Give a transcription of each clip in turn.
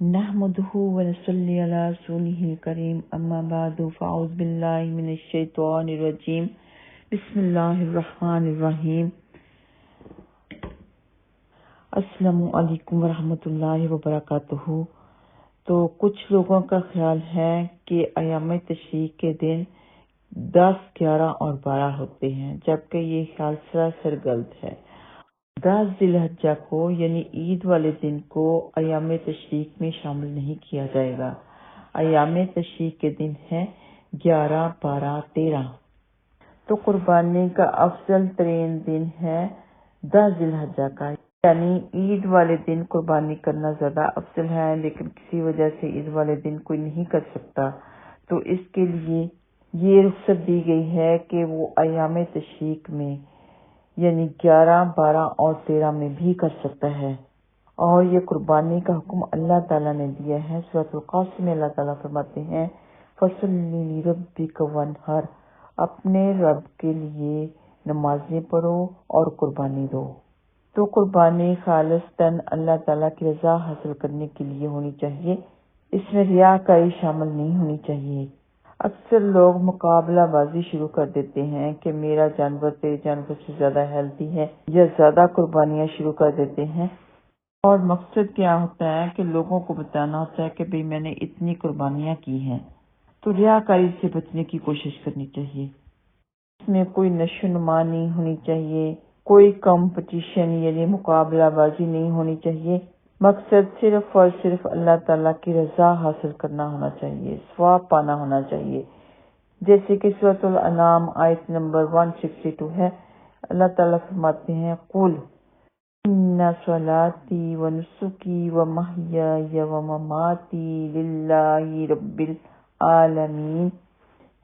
نحمده ونصلي على رسوله الكريم اما بعد فاعوذ بالله من الشیطان الرجیم بسم اللہ الرحمن الرحیم۔ السلام علیکم ورحمۃ اللہ وبرکاتہ۔ تو کچھ لوگوں کا خیال ہے کہ ایام تشریق کے دن 10، 11 اور 12 ہوتے ہیں، جبکہ یہ خیال سراسر غلط ہے۔ 10 ذی الحجہ کو یعنی عید والے دن کو ایام تشریق میں شامل نہیں کیا جائے گا۔ ایام تشریق کے دن ہے 11، 12، 13۔ تو قربانی کا افضل ترین دن ہے 10 ذی الحجہ کا، یعنی عید والے دن قربانی کرنا زیادہ افضل ہے، لیکن کسی وجہ سے عید والے دن کوئی نہیں کر سکتا تو اس کے لیے یہ رخصت دی گئی ہے کہ وہ ایام تشریق میں یعنی 11، 12 اور 13 میں بھی کر سکتا ہے۔ اور یہ قربانی کا حکم اللہ تعالیٰ نے دیا ہے۔ سورۃ القاسم میں اللہ تعالیٰ فرماتے ہیں فَصَلِّ لِرَبِّكَ وَانْحَرْ، اپنے رب کے لیے نمازیں پڑھو اور قربانی دو۔ تو قربانی خالصتاً اللہ تعالیٰ کی رضا حاصل کرنے کے لیے ہونی چاہیے، اس میں ریاکاری شامل نہیں ہونی چاہیے۔ اکثر لوگ مقابلہ بازی شروع کر دیتے ہیں کہ میرا جانور تیرے جانور سے زیادہ ہیلتھی ہے، یا زیادہ قربانیاں شروع کر دیتے ہیں، اور مقصد کیا ہوتا ہے کہ لوگوں کو بتانا ہوتا ہے کہ بھئی میں نے اتنی قربانیاں کی ہیں۔ تو ریاکاری سے بچنے کی کوشش کرنی چاہیے، اس میں کوئی نشو و نما نہیں ہونی چاہیے، کوئی کمپٹیشن یعنی مقابلہ بازی نہیں ہونی چاہیے۔ مقصد صرف اور صرف اللہ تعالیٰ کی رضا حاصل کرنا ہونا چاہیے، ثواب پانا ہونا چاہیے۔ جیسے کہ سورۃ الانعام آیت نمبر 162 ہے، اللہ تعالیٰ فرماتے ہیں قُلْ إِنَّ صَلَاتِي وَنُسُكِي وَمَحْيَايَ وَمَمَاتِي لِلَّهِ رَبِّ الْعَالَمِينَ،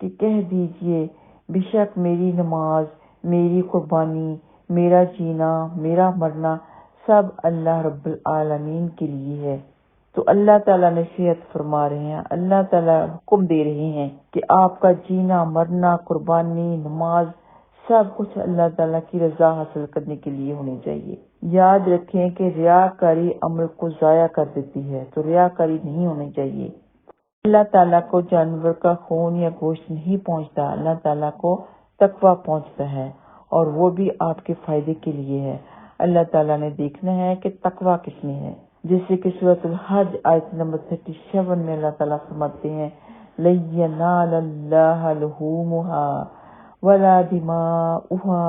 کہ کہہ دیجئے بے شک میری نماز، میری قربانی، میرا جینا، میرا مرنا سب اللہ رب العالمین کے لیے ہے۔ تو اللہ تعالیٰ نصیحت فرما رہے ہیں، اللہ تعالیٰ حکم دے رہے ہیں کہ آپ کا جینا، مرنا، قربانی، نماز سب کچھ اللہ تعالیٰ کی رضا حاصل کرنے کے لیے ہونی چاہیے۔ یاد رکھیں کہ ریاکاری عمل کو ضائع کر دیتی ہے، تو ریاکاری نہیں ہونی چاہیے۔ اللہ تعالیٰ کو جانور کا خون یا گوشت نہیں پہنچتا، اللہ تعالیٰ کو تقویٰ پہنچتا ہے، اور وہ بھی آپ کے فائدے کے لیے ہے۔ اللہ تعالیٰ نے دیکھنا ہے کہ تقویٰ کس میں ہے۔ جیسے کہ سورۃ الحج آیت نمبر 37 میں اللہ تعالیٰ فرماتے ہیں لَن يَنَالَ اللَّهَ لُحُومُهَا وَلَا دِمَاؤُهَا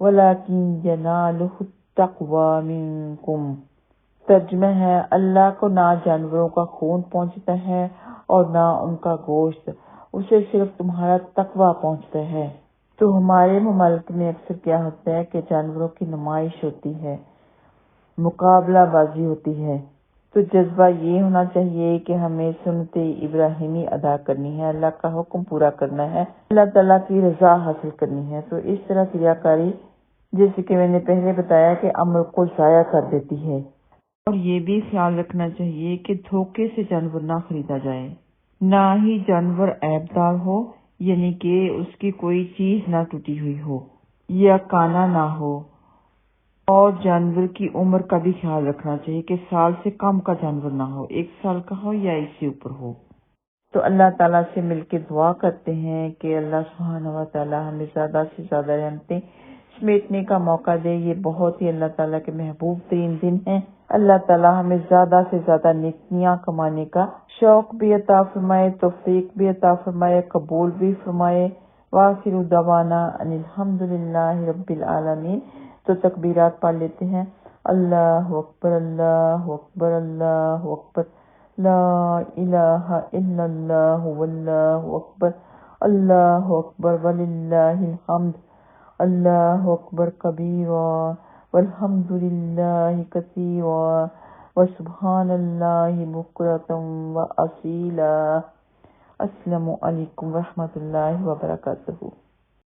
وَلَكِن يَنَالُهُ التَّقْوَىٰ مِنكُمْ۔ ترجمہ ہے اللہ کو نہ جانوروں کا خون پہنچتا ہے اور نہ ان کا گوشت، اسے صرف تمہارا تقویٰ پہنچتا ہے۔ تو ہمارے ممالک میں اکثر کیا ہوتا ہے کہ جانوروں کی نمائش ہوتی ہے، مقابلہ بازی ہوتی ہے، تو جذبہ یہ ہونا چاہیے کہ ہمیں سنت ابراہیمی ادا کرنی ہے، اللہ کا حکم پورا کرنا ہے، اللہ تعالیٰ کی رضا حاصل کرنی ہے۔ تو اس طرح کی ریاکاری جیسے کہ میں نے پہلے بتایا کہ عمل کو ضائع کر دیتی ہے۔ اور یہ بھی خیال رکھنا چاہیے کہ دھوکے سے جانور نہ خریدا جائے، نہ ہی جانور عیب دار ہو، یعنی کہ اس کی کوئی چیز نہ ٹوٹی ہوئی ہو یا کانا نہ ہو۔ اور جانور کی عمر کا بھی خیال رکھنا چاہیے کہ سال سے کم کا جانور نہ ہو، 1 سال کا ہو یا اس سے اوپر ہو۔ تو اللہ تعالیٰ سے مل کے دعا کرتے ہیں کہ اللہ سبحانہ و تعالیٰ ہمیں زیادہ سے زیادہ رحمتیں سمیٹنے کا موقع دے۔ یہ بہت ہی اللہ تعالیٰ کے محبوب ترین دن ہیں۔ اللہ تعالیٰ ہمیں زیادہ سے زیادہ نیکیاں کمانے کا شوق بھی عطا فرمائے، توفیق بھی عطا فرمائے، قبول بھی فرمائے۔ وآخر دعوانا ان الحمدللہ رب العالمین۔ تو تکبیرات پڑھ لیتے ہیں، اللہ اکبر، اللہ اکبر، اللہ اکبر، لا الہ الا اللہ واللہ اکبر، اللہ اکبر وللہ الحمد، اللہ اکبر کبیرا والحمد للہ کثیرا وسبحان اللہ بکرۃ واصیلا۔ السلام علیکم ورحمۃ اللہ وبرکاتہ۔